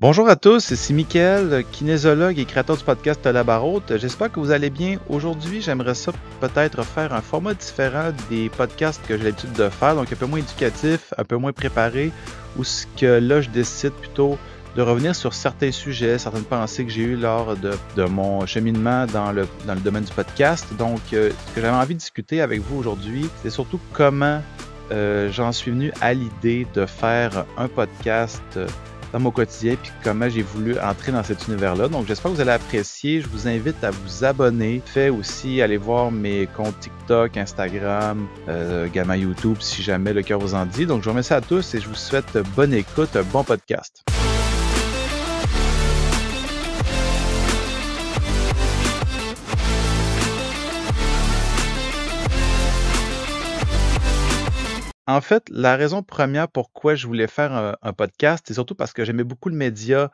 Bonjour à tous, ici Mickaël, kinésologue et créateur du podcast Labaraude. J'espère que vous allez bien. Aujourd'hui, j'aimerais ça peut-être faire un format différent des podcasts que j'ai l'habitude de faire, donc un peu moins éducatif, un peu moins préparé, où ce que là, je décide plutôt de revenir sur certains sujets, certaines pensées que j'ai eues lors de mon cheminement dans le domaine du podcast. Donc, ce que j'avais envie de discuter avec vous aujourd'hui, c'est surtout comment j'en suis venu à l'idée de faire un podcast dans mon quotidien, puis comment j'ai voulu entrer dans cet univers-là. Donc, j'espère que vous allez apprécier. Je vous invite à vous abonner. Fait aussi, aller voir mes comptes TikTok, Instagram, également YouTube, si jamais le cœur vous en dit. Donc, je vous remercie à tous et je vous souhaite bonne écoute, bon podcast. En fait, la raison première pourquoi je voulais faire un podcast, c'est surtout parce que j'aimais beaucoup le média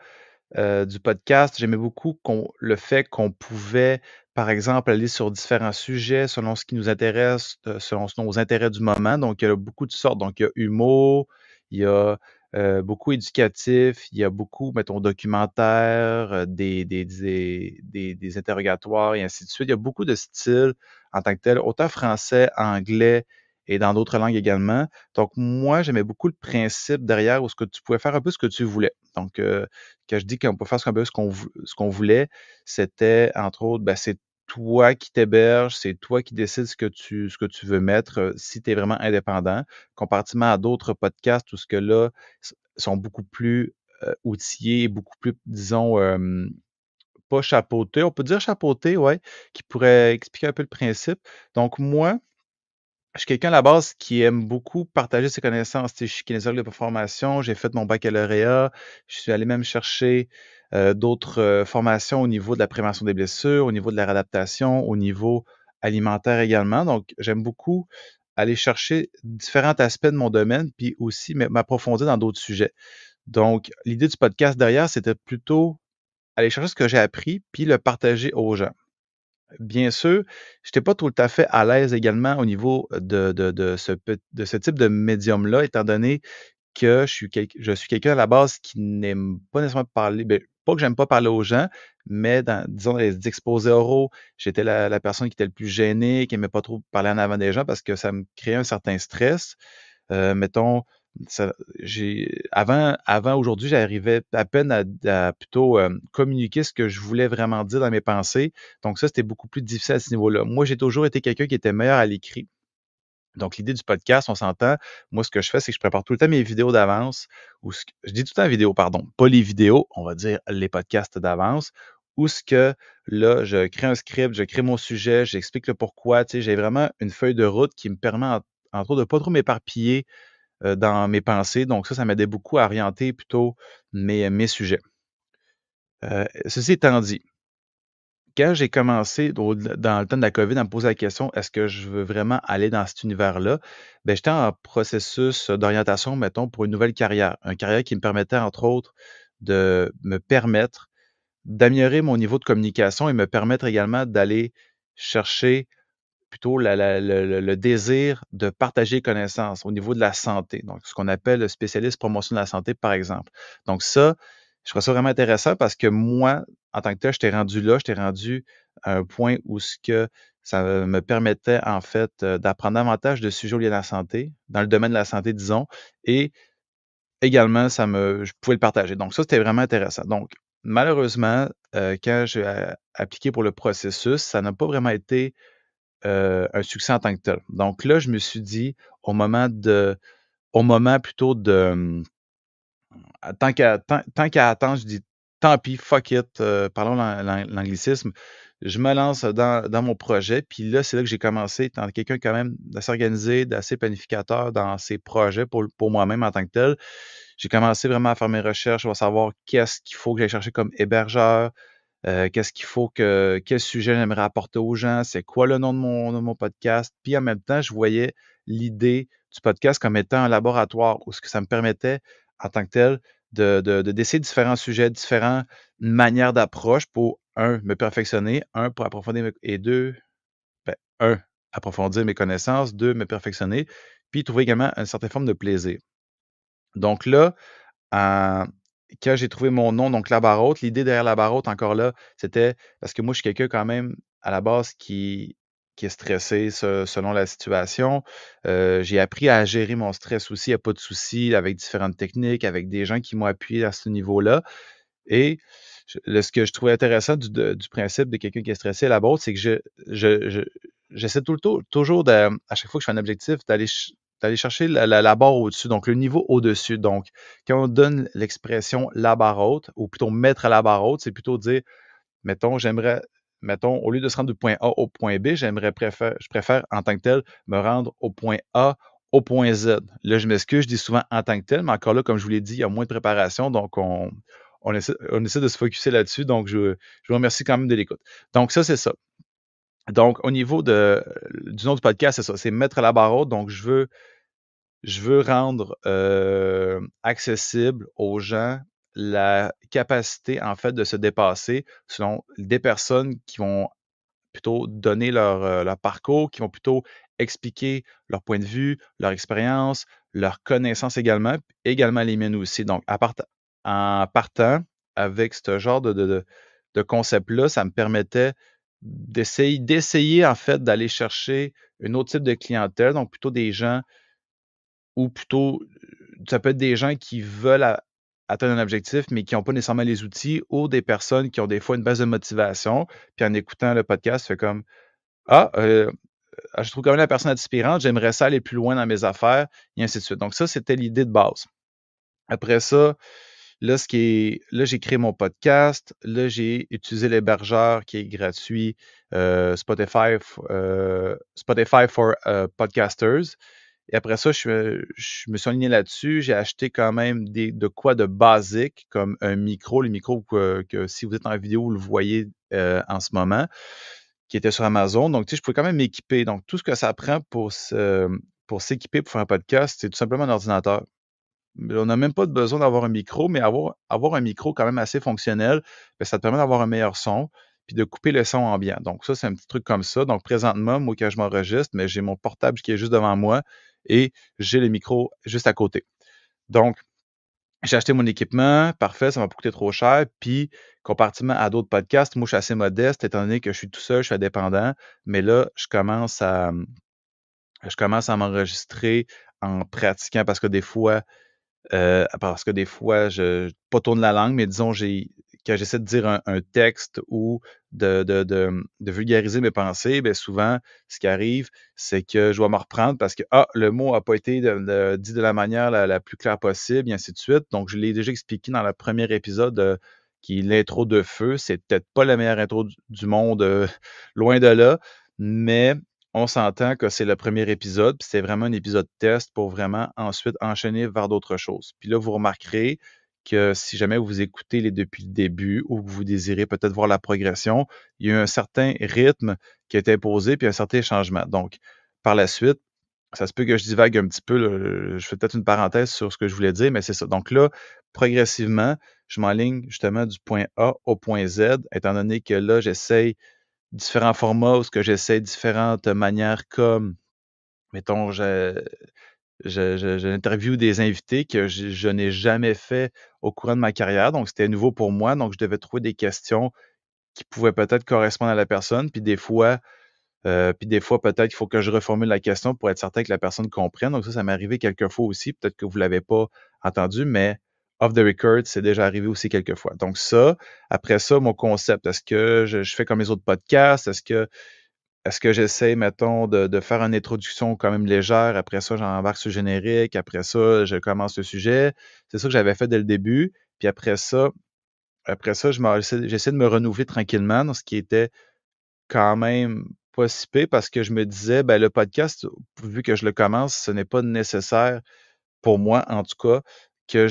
du podcast. J'aimais beaucoup le fait qu'on pouvait, par exemple, aller sur différents sujets selon ce qui nous intéresse, selon nos intérêts du moment. Donc, il y a beaucoup de sortes. Donc, il y a humour, il y a beaucoup éducatif, il y a beaucoup, mettons, documentaire, des interrogatoires et ainsi de suite. Il y a beaucoup de styles en tant que tel, autant français, anglais et dans d'autres langues également. Donc, moi, j'aimais beaucoup le principe derrière où ce que tu pouvais faire un peu ce que tu voulais. Donc, quand je dis qu'on peut faire un peu ce qu'on voulait, c'était entre autres, ben, c'est toi qui t'héberges, c'est toi qui décides ce que tu veux mettre si tu es vraiment indépendant, comparativement à d'autres podcasts où ce que là sont beaucoup plus outillés, beaucoup plus, disons, pas chapeautés. On peut dire chapeautés, ouais, qui pourrait expliquer un peu le principe. Donc, moi, je suis quelqu'un à la base qui aime beaucoup partager ses connaissances. Tu sais, je suis kinésiologue de formation, j'ai fait mon baccalauréat, je suis allé même chercher d'autres formations au niveau de la prévention des blessures, au niveau de la réadaptation, au niveau alimentaire également. Donc, j'aime beaucoup aller chercher différents aspects de mon domaine, puis aussi m'approfondir dans d'autres sujets. Donc, l'idée du podcast derrière, c'était plutôt aller chercher ce que j'ai appris, puis le partager aux gens. Bien sûr, j'étais pas tout à fait à l'aise également au niveau de ce type de médium-là, étant donné que je suis quelqu'un à la base qui n'aime pas nécessairement parler, ben, pas que j'aime pas parler aux gens, mais disons, dans les exposés oraux, j'étais la personne qui était le plus gênée, qui aimait pas trop parler en avant des gens parce que ça me créait un certain stress. Mettons, avant aujourd'hui, j'arrivais à peine à plutôt communiquer ce que je voulais vraiment dire dans mes pensées. Donc ça, c'était beaucoup plus difficile à ce niveau-là. Moi, j'ai toujours été quelqu'un qui était meilleur à l'écrit. Donc, l'idée du podcast, on s'entend. Moi, ce que je fais, c'est que je prépare tout le temps mes vidéos d'avance. Je dis tout le temps vidéo, pardon, pas les vidéos, on va dire les podcasts d'avance. Où ce que là, je crée un script, je crée mon sujet, j'explique le pourquoi. Tu sais, j'ai vraiment une feuille de route qui me permet, entre autres, de pas trop m'éparpiller dans mes pensées. Donc ça m'aidait beaucoup à orienter plutôt mes sujets. Ceci étant dit, quand j'ai commencé dans le temps de la COVID à me poser la question, est-ce que je veux vraiment aller dans cet univers-là? Ben, j'étais en processus d'orientation, mettons, pour une nouvelle carrière. Une carrière qui me permettait, entre autres, de me permettre d'améliorer mon niveau de communication et me permettre également d'aller chercher plutôt le désir de partager connaissances au niveau de la santé. Donc, ce qu'on appelle le spécialiste promotion de la santé, par exemple. Donc ça, je trouve ça vraiment intéressant parce que moi, en tant que tel, j'étais rendu là, j'étais rendu à un point où ce que ça me permettait, en fait, d'apprendre davantage de sujets liés à la santé, dans le domaine de la santé, disons, et également, je pouvais le partager. Donc ça, c'était vraiment intéressant. Donc, malheureusement, quand j'ai appliqué pour le processus, ça n'a pas vraiment été un succès en tant que tel. Donc là, je me suis dit, au moment plutôt tant qu'à attendre, je dis tant pis, fuck it, parlons l'anglicisme. Je me lance dans mon projet. Puis là, c'est là que j'ai commencé, étant quelqu'un quand même d'assez organisé, d'assez planificateur dans ses projets pour moi-même en tant que tel. J'ai commencé vraiment à faire mes recherches, à savoir qu'est-ce qu'il faut que j'aille chercher comme hébergeur, qu'est-ce qu'il faut quel sujet j'aimerais apporter aux gens, c'est quoi le nom de mon podcast. Puis en même temps, je voyais l'idée du podcast comme étant un laboratoire où ce que ça me permettait, en tant que tel, d'essayer différents sujets, différentes manières d'approche pour, un, me perfectionner, un, pour approfondir, et deux, ben, un, approfondir mes connaissances, deux, me perfectionner, puis trouver également une certaine forme de plaisir. Donc là, quand j'ai trouvé mon nom, donc La Barre Haute, l'idée derrière La Barre Haute, encore là, c'était parce que moi, je suis quelqu'un quand même, à la base, qui est stressé selon la situation. J'ai appris à gérer mon stress aussi, il n'y a pas de souci, avec différentes techniques, avec des gens qui m'ont appuyé à ce niveau-là. Et ce que je trouvais intéressant du principe de quelqu'un qui est stressé à la base, c'est que j'essaie toujours à chaque fois que je fais un objectif, d'aller chercher la barre au-dessus, donc le niveau au-dessus. Donc, quand on donne l'expression la barre haute, ou plutôt mettre à la barre haute, c'est plutôt dire, mettons, mettons, au lieu de se rendre du point A au point B, je préfère en tant que tel me rendre au point A au point Z. Là, je m'excuse, je dis souvent en tant que tel, mais encore là, comme je vous l'ai dit, il y a moins de préparation, donc on essaie de se focusser là-dessus. Donc, je vous remercie quand même de l'écoute. Donc, ça, c'est ça. Donc, au niveau du nom du podcast, c'est ça, c'est mettre à la barre haute. Donc, je veux rendre accessible aux gens la capacité, en fait, de se dépasser selon des personnes qui vont plutôt donner leur parcours, qui vont plutôt expliquer leur point de vue, leur expérience, leurs connaissances également les miennes aussi. Donc, en partant avec ce genre de concept-là, ça me permettait d'essayer en fait d'aller chercher un autre type de clientèle, donc plutôt des gens, ou plutôt ça peut être des gens qui veulent atteindre un objectif, mais qui n'ont pas nécessairement les outils, ou des personnes qui ont des fois une baisse de motivation, puis en écoutant le podcast, fait comme ah, je trouve quand même la personne inspirante, j'aimerais ça aller plus loin dans mes affaires, et ainsi de suite. Donc, ça, c'était l'idée de base. Après ça, là, j'ai créé mon podcast. Là, j'ai utilisé l'hébergeur qui est gratuit, Spotify for Podcasters. Et après ça, je me suis aligné là-dessus. J'ai acheté quand même de quoi de basique, comme un micro, le micro que si vous êtes en vidéo, vous le voyez en ce moment, qui était sur Amazon. Donc, tu sais, je pouvais quand même m'équiper. Donc, tout ce que ça prend pour s'équiper, pour faire un podcast, c'est tout simplement un ordinateur. On n'a même pas besoin d'avoir un micro, mais avoir un micro quand même assez fonctionnel, ben, ça te permet d'avoir un meilleur son, puis de couper le son ambiant. Donc, ça, c'est un petit truc comme ça. Donc, présentement, moi, quand je m'enregistre, mais j'ai mon portable qui est juste devant moi et j'ai le micro juste à côté. Donc, j'ai acheté mon équipement, parfait, ça m'a pas coûté trop cher. Puis, comparativement à d'autres podcasts, moi, je suis assez modeste, étant donné que je suis tout seul, je suis indépendant. Mais là, je commence à m'enregistrer en pratiquant parce que des fois, pas tourne la langue, mais disons, quand j'essaie de dire un texte ou de vulgariser mes pensées, bien souvent, ce qui arrive, c'est que je dois me reprendre parce que, le mot n'a pas été dit de la manière la plus claire possible, et ainsi de suite. Donc, je l'ai déjà expliqué dans le premier épisode, qui est l'intro de Feu. C'est peut-être pas la meilleure intro du monde, loin de là, mais on s'entend que c'est le premier épisode, puis c'est vraiment un épisode test pour vraiment ensuite enchaîner vers d'autres choses. Puis là, vous remarquerez que si jamais vous écoutez depuis le début ou que vous désirez peut-être voir la progression, il y a eu un certain rythme qui a été imposé, puis un certain changement. Donc, par la suite, ça se peut que je divague un petit peu, là, je fais peut-être une parenthèse sur ce que je voulais dire, mais c'est ça. Donc là, progressivement, je m'enligne justement du point A au point Z, étant donné que là, j'essaye différents formats, où ce que j'essaie différentes manières, comme, mettons, j'interviewe des invités que je n'ai jamais fait au courant de ma carrière, donc c'était nouveau pour moi, donc je devais trouver des questions qui pouvaient peut-être correspondre à la personne, puis des fois peut-être qu'il faut que je reformule la question pour être certain que la personne comprenne, donc ça m'est arrivé quelques fois aussi, peut-être que vous l'avez pas entendu, mais off the record, c'est déjà arrivé aussi quelques fois. Donc ça, après ça, mon concept, est-ce que je fais comme les autres podcasts? Est-ce que j'essaie, mettons, de faire une introduction quand même légère? Après ça, j'embarque sur le générique. Après ça, je commence le sujet. C'est ça que j'avais fait dès le début. Puis après ça, j'essaie de me renouveler tranquillement, dans ce qui était quand même pas si pire, parce que je me disais, ben, le podcast, vu que je le commence, ce n'est pas nécessaire pour moi, en tout cas, que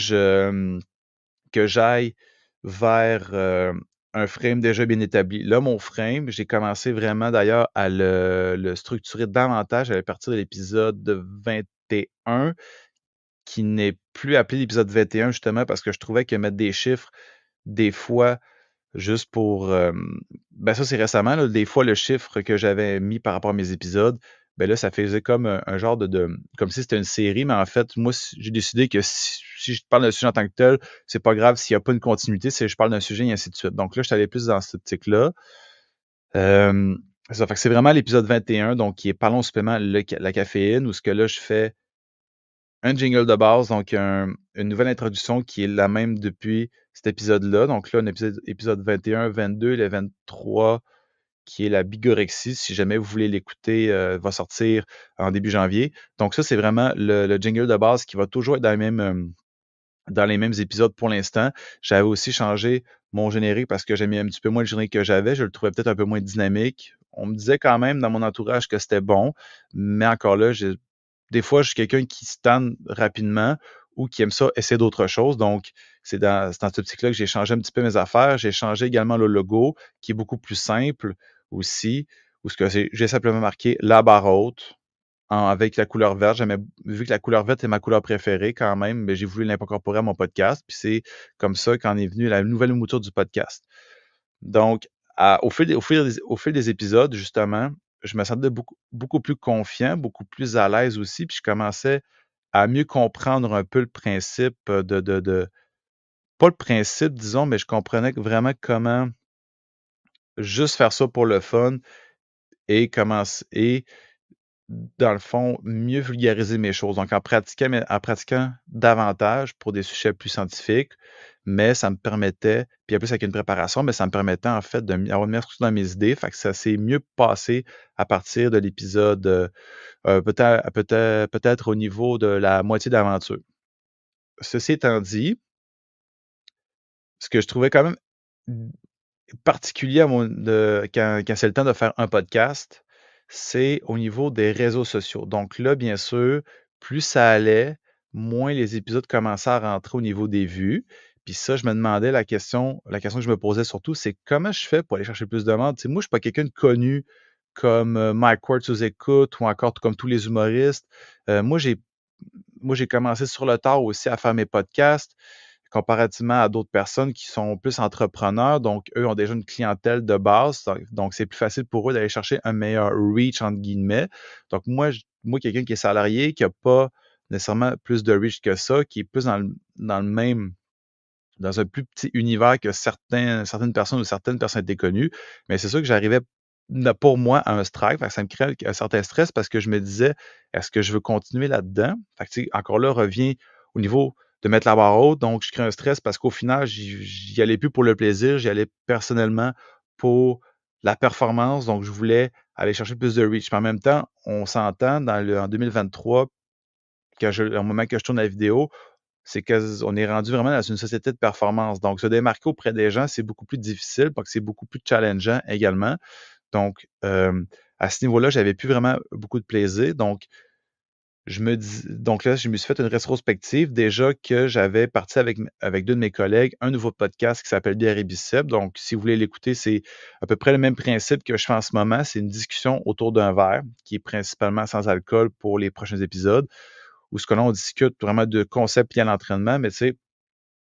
j'aille vers un frame déjà bien établi. Là, mon frame, j'ai commencé vraiment d'ailleurs à le structurer davantage à partir de l'épisode 21, qui n'est plus appelé l'épisode 21 justement parce que je trouvais que mettre des chiffres, des fois, juste pour... ben ça, c'est récemment, là, des fois, le chiffre que j'avais mis par rapport à mes épisodes ben là, ça faisait comme un genre comme si c'était une série, mais en fait, moi, j'ai décidé que si je parle d'un sujet en tant que tel, c'est pas grave s'il n'y a pas une continuité, c'est je parle d'un sujet et ainsi de suite. Donc là, je suis allé plus dans cette optique-là. Euh, Ça fait que c'est vraiment l'épisode 21, donc qui est Parlons supplément la caféine, où ce que là, je fais un jingle de base, donc une nouvelle introduction qui est la même depuis cet épisode-là. Donc là, un épisode 21, 22, le 23, qui est la bigorexie. Si jamais vous voulez l'écouter, va sortir en début janvier. Donc ça, c'est vraiment le jingle de base qui va toujours être dans les mêmes épisodes pour l'instant. J'avais aussi changé mon générique parce que j'aimais un petit peu moins le générique que j'avais. Je le trouvais peut-être un peu moins dynamique. On me disait quand même dans mon entourage que c'était bon, mais encore là, des fois, je suis quelqu'un qui se tanne rapidement ou qui aime ça, essayer d'autres choses. Donc, c'est dans cette optique-là que j'ai changé un petit peu mes affaires. J'ai changé également le logo, qui est beaucoup plus simple aussi, où j'ai simplement marqué la barre haute avec la couleur verte. Vu que la couleur verte est ma couleur préférée quand même, mais j'ai voulu l'incorporer à mon podcast. Puis c'est comme ça qu'en est venue la nouvelle mouture du podcast. Donc, au fil des épisodes, justement, je me sentais beaucoup plus confiant, beaucoup plus à l'aise aussi, puis je commençais à mieux comprendre un peu le principe pas le principe, disons, mais je comprenais vraiment comment juste faire ça pour le fun et dans le fond, mieux vulgariser mes choses. Donc, en pratiquant davantage pour des sujets plus scientifiques, mais ça me permettait, puis en plus avec une préparation, mais ça me permettait en fait d'avoir une meilleure structure dans mes idées. Fait que ça s'est mieux passé à partir de l'épisode, peut-être au niveau de la moitié d'aventure. Ceci étant dit, ce que je trouvais quand même particulier quand c'est le temps de faire un podcast, c'est au niveau des réseaux sociaux. Donc là, bien sûr, plus ça allait, moins les épisodes commençaient à rentrer au niveau des vues. Puis ça, je me demandais la question que je me posais surtout, c'est comment je fais pour aller chercher plus de monde? Tu sais, moi, je suis pas quelqu'un de connu comme Mike Ward sous écoute ou encore comme tous les humoristes. Moi, j'ai commencé sur le tard aussi à faire mes podcasts comparativement à d'autres personnes qui sont plus entrepreneurs. Donc, eux ont déjà une clientèle de base. Donc, c'est plus facile pour eux d'aller chercher un meilleur reach, entre guillemets. Donc, moi quelqu'un qui est salarié, qui n'a pas nécessairement plus de reach que ça, qui est plus dans le même, dans un plus petit univers que certaines personnes ou certaines personnalités connues, mais c'est sûr que j'arrivais pour moi à un strike, fait que ça me crée un certain stress parce que je me disais, est-ce que je veux continuer là-dedans? Fait que, tu sais, encore là, revient au niveau de mettre la barre haute, donc je crée un stress parce qu'au final, j'y allais plus pour le plaisir, j'y allais personnellement pour la performance, donc je voulais aller chercher plus de reach. Mais en même temps, on s'entend en 2023, au moment que je tourne la vidéo, c'est qu'on est rendu vraiment dans une société de performance. Donc, se démarquer auprès des gens, c'est beaucoup plus difficile parce que c'est beaucoup plus challengeant également. Donc, à ce niveau-là, j'avais plus vraiment beaucoup de plaisir. Donc là, je me suis fait une rétrospective. Déjà que j'avais parti avec deux de mes collègues un nouveau podcast qui s'appelle Bière et Bicep. Donc, si vous voulez l'écouter, c'est à peu près le même principe que je fais en ce moment. C'est une discussion autour d'un verre qui est principalement sans alcool pour les prochains épisodes, où ce que là, on discute vraiment de concepts liés à l'entraînement, mais tu sais,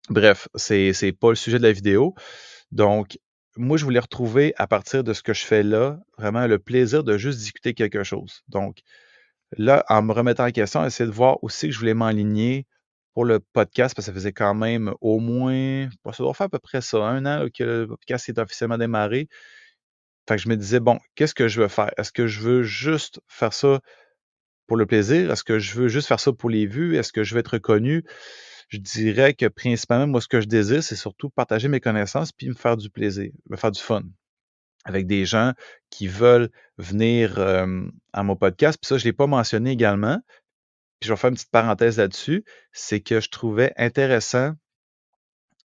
bref, c'est pas le sujet de la vidéo. Donc, moi, je voulais retrouver à partir de ce que je fais là, vraiment le plaisir de juste discuter quelque chose. Donc, là, en me remettant en question, essayer de voir aussi que je voulais m'enligner pour le podcast, parce que ça faisait quand même au moins, ça doit faire à peu près ça, un an là, que le podcast est officiellement démarré. Fait que je me disais, bon, qu'est-ce que je veux faire? Est-ce que je veux juste faire ça pour le plaisir? Est-ce que je veux juste faire ça pour les vues? Est-ce que je veux être reconnu? Je dirais que principalement, moi, ce que je désire, c'est surtout partager mes connaissances puis me faire du plaisir, me faire du fun avec des gens qui veulent venir à mon podcast. Puis ça, je ne l'ai pas mentionné également. Puis je vais faire une petite parenthèse là-dessus. C'est que je trouvais intéressant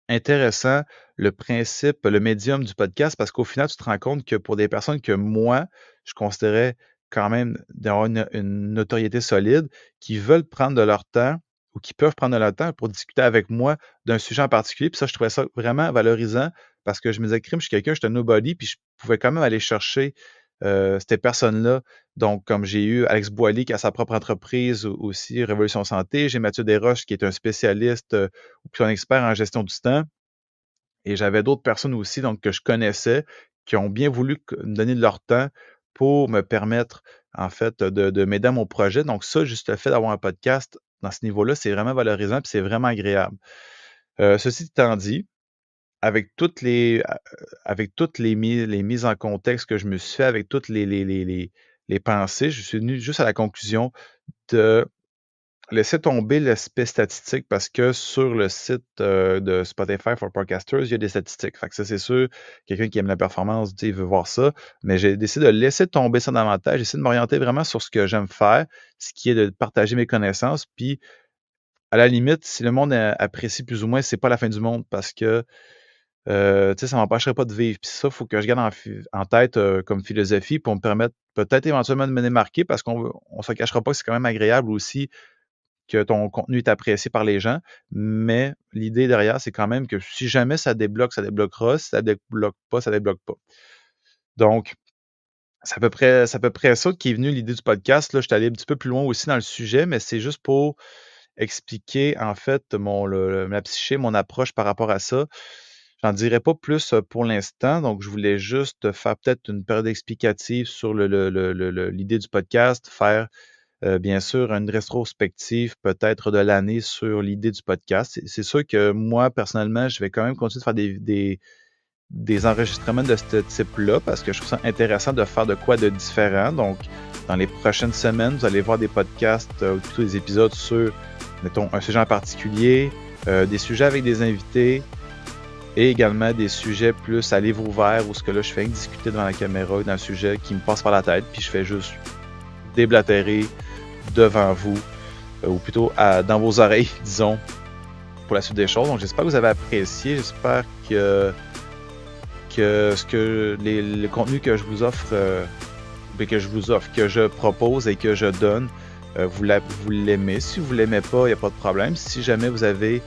le principe, le médium du podcast, parce qu'au final, tu te rends compte que pour des personnes que moi, je considérais quand même d'avoir une notoriété solide, qui veulent prendre de leur temps ou qui peuvent prendre de leur temps pour discuter avec moi d'un sujet en particulier. Puis ça, je trouvais ça vraiment valorisant parce que je me disais, crime, je suis quelqu'un, je suis un nobody, puis je pouvais quand même aller chercher ces personnes-là. Donc, comme j'ai eu Alex Boily qui a sa propre entreprise aussi, Révolution Santé, j'ai Mathieu Desroches qui est un spécialiste ou puis un expert en gestion du temps. Et j'avais d'autres personnes aussi donc, que je connaissais qui ont bien voulu me donner de leur temps pour me permettre en fait, de m'aider à mon projet. Donc ça, juste le fait d'avoir un podcast dans ce niveau-là, c'est vraiment valorisant et c'est vraiment agréable. Ceci étant dit, avec toutes les mises en contexte que je me suis fait, avec toutes les pensées, je suis venu juste à la conclusion de laisser tomber l'aspect statistique parce que sur le site de Spotify for Podcasters, il y a des statistiques. Fait que ça, c'est sûr, quelqu'un qui aime la performance, il veut voir ça. Mais j'ai décidé de laisser tomber ça davantage. J'essaie de m'orienter vraiment sur ce que j'aime faire, ce qui est de partager mes connaissances. Puis, à la limite, si le monde apprécie plus ou moins, c'est pas la fin du monde parce que ça m'empêcherait pas de vivre. Puis ça, il faut que je garde en tête comme philosophie pour me permettre peut-être éventuellement de me démarquer parce qu'on ne se cachera pas que c'est quand même agréable aussi que ton contenu est apprécié par les gens. Mais l'idée derrière, c'est quand même que si jamais ça débloque, ça débloquera. Si ça débloque pas, ça débloque pas. Donc, c'est à peu près ça qui est venu l'idée du podcast. Là, je suis allé un petit peu plus loin aussi dans le sujet, mais c'est juste pour expliquer en fait ma psyché, mon approche par rapport à ça. J'en dirai pas plus pour l'instant, donc je voulais juste faire peut-être une période explicative sur l'idée du podcast, faire bien sûr une rétrospective peut-être de l'année sur l'idée du podcast. C'est sûr que moi, personnellement, je vais quand même continuer de faire des enregistrements de ce type-là parce que je trouve ça intéressant de faire de quoi de différent. Donc, dans les prochaines semaines, vous allez voir des podcasts ou plutôt des épisodes sur, mettons, un sujet en particulier, des sujets avec des invités et également des sujets plus à livre ouvert où ce que là, je fais discuter devant la caméra d'un sujet qui me passe par la tête puis je fais juste déblatérer devant vous ou plutôt dans vos oreilles, disons, pour la suite des choses. Donc, j'espère que vous avez apprécié. J'espère que le contenu que je vous offre, que je propose et que je donne, vous l'aimez. Si vous ne l'aimez pas, il n'y a pas de problème. Si jamais vous avez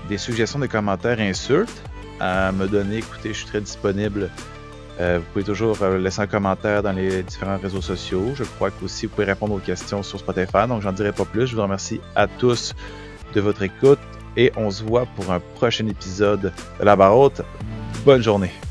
des suggestions, des commentaires, insultes à me donner, écoutez, je suis très disponible. Vous pouvez toujours laisser un commentaire dans les différents réseaux sociaux. Je crois qu'aussi vous pouvez répondre aux questions sur Spotify. Donc, j'en dirai pas plus. Je vous remercie à tous de votre écoute et on se voit pour un prochain épisode de La Barre Haute. Bonne journée.